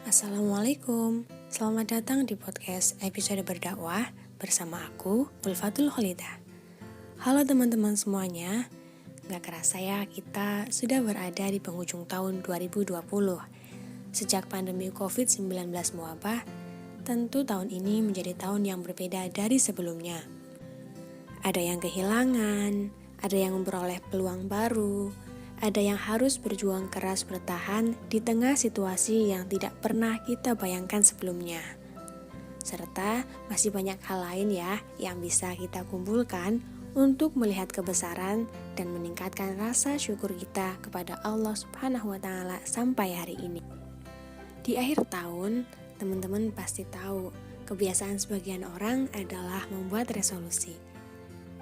Assalamualaikum, selamat datang di podcast episode berdakwah bersama aku, Ulfatul Kholidah. Halo teman-teman semuanya, gak kerasa ya kita sudah berada di penghujung tahun 2020. Sejak pandemi COVID-19 mewabah, tentu tahun ini menjadi tahun yang berbeda dari sebelumnya. Ada yang kehilangan, ada yang memperoleh peluang baru, ada yang harus berjuang keras bertahan di tengah situasi yang tidak pernah kita bayangkan sebelumnya. Serta masih banyak hal lain ya yang bisa kita kumpulkan untuk melihat kebesaran dan meningkatkan rasa syukur kita kepada Allah Subhanahu wa Ta'ala sampai hari ini. Di akhir tahun, teman-teman pasti tahu kebiasaan sebagian orang adalah membuat resolusi.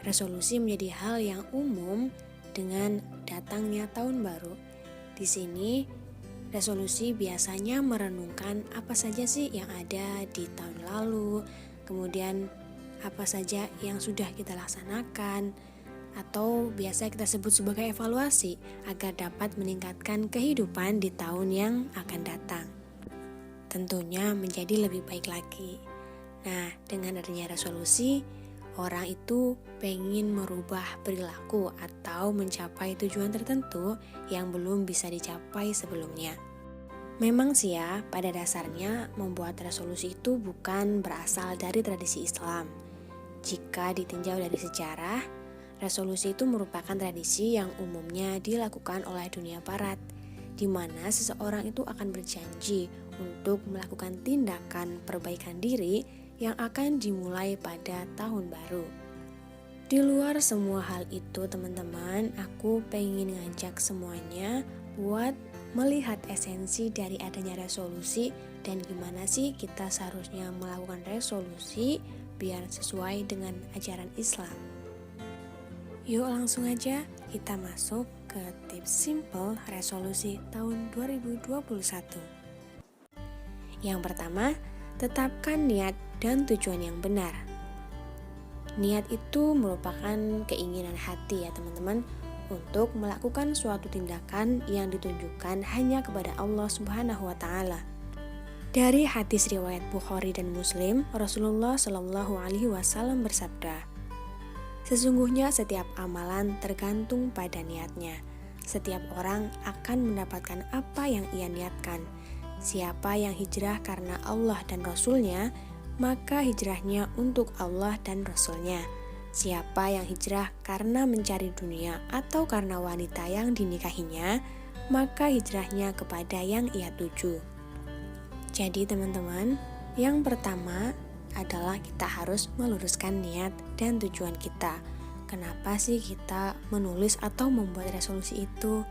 Resolusi menjadi hal yang umum dengan datangnya tahun baru. Di sini, resolusi biasanya merenungkan apa saja sih yang ada di tahun lalu, kemudian apa saja yang sudah kita laksanakan, atau biasa kita sebut sebagai evaluasi agar dapat meningkatkan kehidupan di tahun yang akan datang. Tentunya menjadi lebih baik lagi. Nah, dengan adanya resolusi, orang itu pengen merubah perilaku atau mencapai tujuan tertentu yang belum bisa dicapai sebelumnya. Memang sih ya, pada dasarnya membuat resolusi itu bukan berasal dari tradisi Islam. Jika ditinjau dari sejarah, resolusi itu merupakan tradisi yang umumnya dilakukan oleh dunia barat, di mana seseorang itu akan berjanji untuk melakukan tindakan perbaikan diri yang akan dimulai pada tahun baru. Di luar semua hal itu teman-teman, aku pengen ngajak semuanya buat melihat esensi dari adanya resolusi dan gimana sih kita seharusnya melakukan resolusi biar sesuai dengan ajaran Islam. Yuk langsung aja kita masuk ke tips simple resolusi tahun 2021. Yang pertama, tetapkan niat dan tujuan yang benar. Niat itu merupakan keinginan hati ya teman-teman untuk melakukan suatu tindakan yang ditunjukkan hanya kepada Allah Subhanahu wa Ta'ala. Dari hadis riwayat Bukhari dan Muslim, Rasulullah Shallallahu Alaihi Wasallam bersabda, "Sesungguhnya setiap amalan tergantung pada niatnya. Setiap orang akan mendapatkan apa yang ia niatkan. Siapa yang hijrah karena Allah dan Rasul-Nya, maka hijrahnya untuk Allah dan Rasul-Nya. Siapa yang hijrah karena mencari dunia atau karena wanita yang dinikahinya, maka hijrahnya kepada yang ia tuju." Jadi teman-teman, yang pertama adalah kita harus meluruskan niat dan tujuan kita. Kenapa sih kita menulis atau membuat resolusi itu?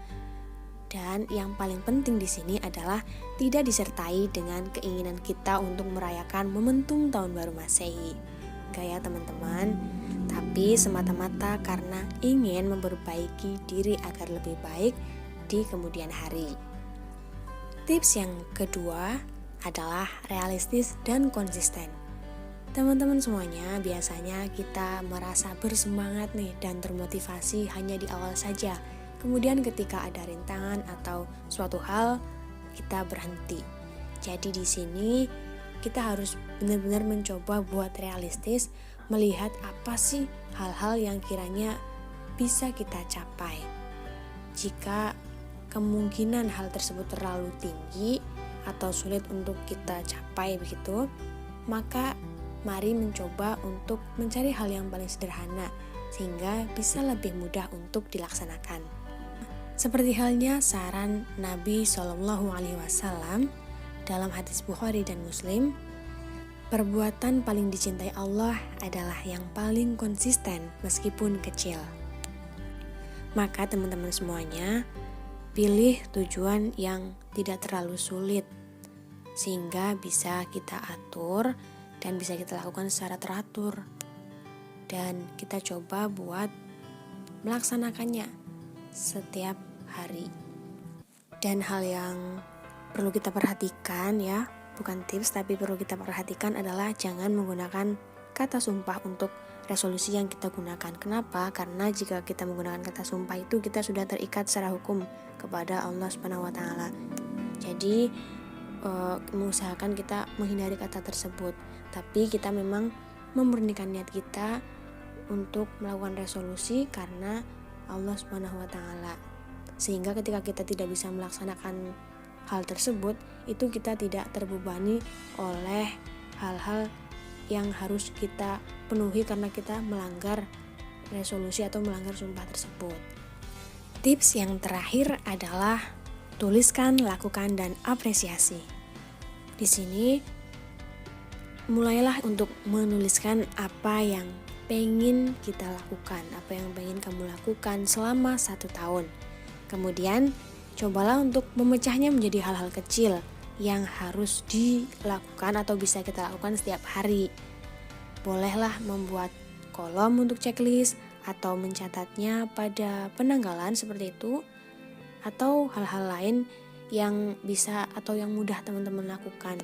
Dan yang paling penting di sini adalah tidak disertai dengan keinginan kita untuk merayakan momentum tahun baru Masehi. Gaya teman-teman, tapi semata-mata karena ingin memperbaiki diri agar lebih baik di kemudian hari. Tips yang kedua adalah realistis dan konsisten. Teman-teman semuanya, biasanya kita merasa bersemangat nih dan termotivasi hanya di awal saja. Kemudian ketika ada rintangan atau suatu hal, kita berhenti. Jadi di sini kita harus benar-benar mencoba buat realistis, melihat apa sih hal-hal yang kiranya bisa kita capai. Jika kemungkinan hal tersebut terlalu tinggi atau sulit untuk kita capai begitu, maka mari mencoba untuk mencari hal yang paling sederhana sehingga bisa lebih mudah untuk dilaksanakan. Seperti halnya saran Nabi Shallallahu Alaihi Wasallam dalam hadis Bukhari dan Muslim, perbuatan paling dicintai Allah adalah yang paling konsisten meskipun kecil. Maka teman-teman semuanya, pilih tujuan yang tidak terlalu sulit sehingga bisa kita atur dan bisa kita lakukan secara teratur, dan kita coba buat melaksanakannya setiap hari. Dan hal yang perlu kita perhatikan ya, bukan tips tapi perlu kita perhatikan adalah jangan menggunakan kata sumpah untuk resolusi yang kita gunakan. Kenapa? Karena jika kita menggunakan kata sumpah itu kita sudah terikat secara hukum kepada Allah Subhanahu wa Ta'ala. Jadi mengusahakan kita menghindari kata tersebut, tapi kita memang memurnikan niat kita untuk melakukan resolusi karena Allah Subhanahu wa taala. Sehingga ketika kita tidak bisa melaksanakan hal tersebut, itu kita tidak terbebani oleh hal-hal yang harus kita penuhi karena kita melanggar resolusi atau melanggar sumpah tersebut. Tips yang terakhir adalah tuliskan, lakukan, dan apresiasi. Di sini mulailah untuk menuliskan apa yang pengen kita lakukan, apa yang pengen kamu lakukan selama 1 tahun. Kemudian cobalah untuk memecahnya menjadi hal-hal kecil yang harus dilakukan atau bisa kita lakukan setiap hari. Bolehlah membuat kolom untuk checklist atau mencatatnya pada penanggalan seperti itu, atau hal-hal lain yang bisa atau yang mudah teman-teman lakukan.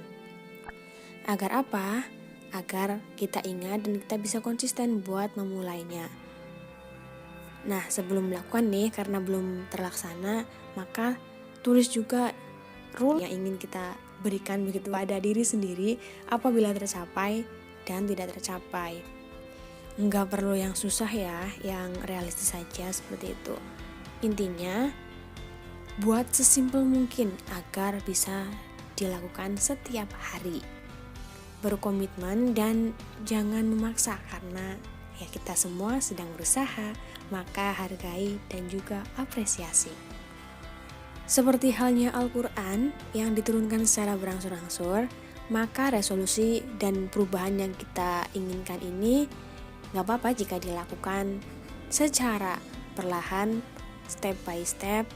Agar apa? Agar kita ingat dan kita bisa konsisten buat memulainya. Nah, sebelum melakukan nih, karena belum terlaksana, maka tulis juga rule yang ingin kita berikan begitu pada diri sendiri apabila tercapai dan tidak tercapai. Enggak perlu yang susah ya, yang realistis saja seperti itu. Intinya, buat sesimpel mungkin agar bisa dilakukan setiap hari. Berkomitmen dan jangan memaksa karena ya kita semua sedang berusaha, maka hargai dan juga apresiasi. Seperti halnya Al-Quran yang diturunkan secara berangsur-angsur, maka resolusi dan perubahan yang kita inginkan ini gak apa-apa jika dilakukan secara perlahan, step by step,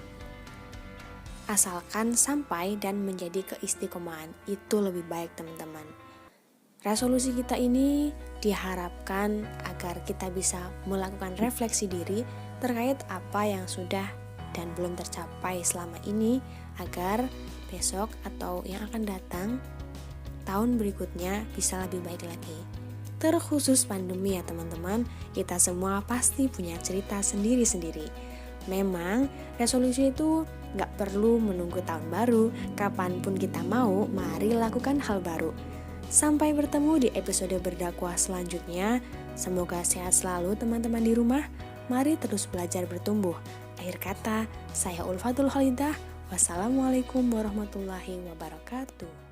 asalkan sampai dan menjadi keistiqomahan. Itu lebih baik teman-teman. Resolusi kita ini diharapkan agar kita bisa melakukan refleksi diri terkait apa yang sudah dan belum tercapai selama ini, agar besok atau yang akan datang tahun berikutnya bisa lebih baik lagi. Terkhusus pandemi ya teman-teman, kita semua pasti punya cerita sendiri-sendiri. Memang resolusi itu gak perlu menunggu tahun baru, kapanpun kita mau, mari lakukan hal baru. Sampai bertemu di episode berdakwah selanjutnya. Semoga sehat selalu teman-teman di rumah. Mari terus belajar bertumbuh. Akhir kata, saya Ulfatul Khalidah. Wassalamualaikum warahmatullahi wabarakatuh.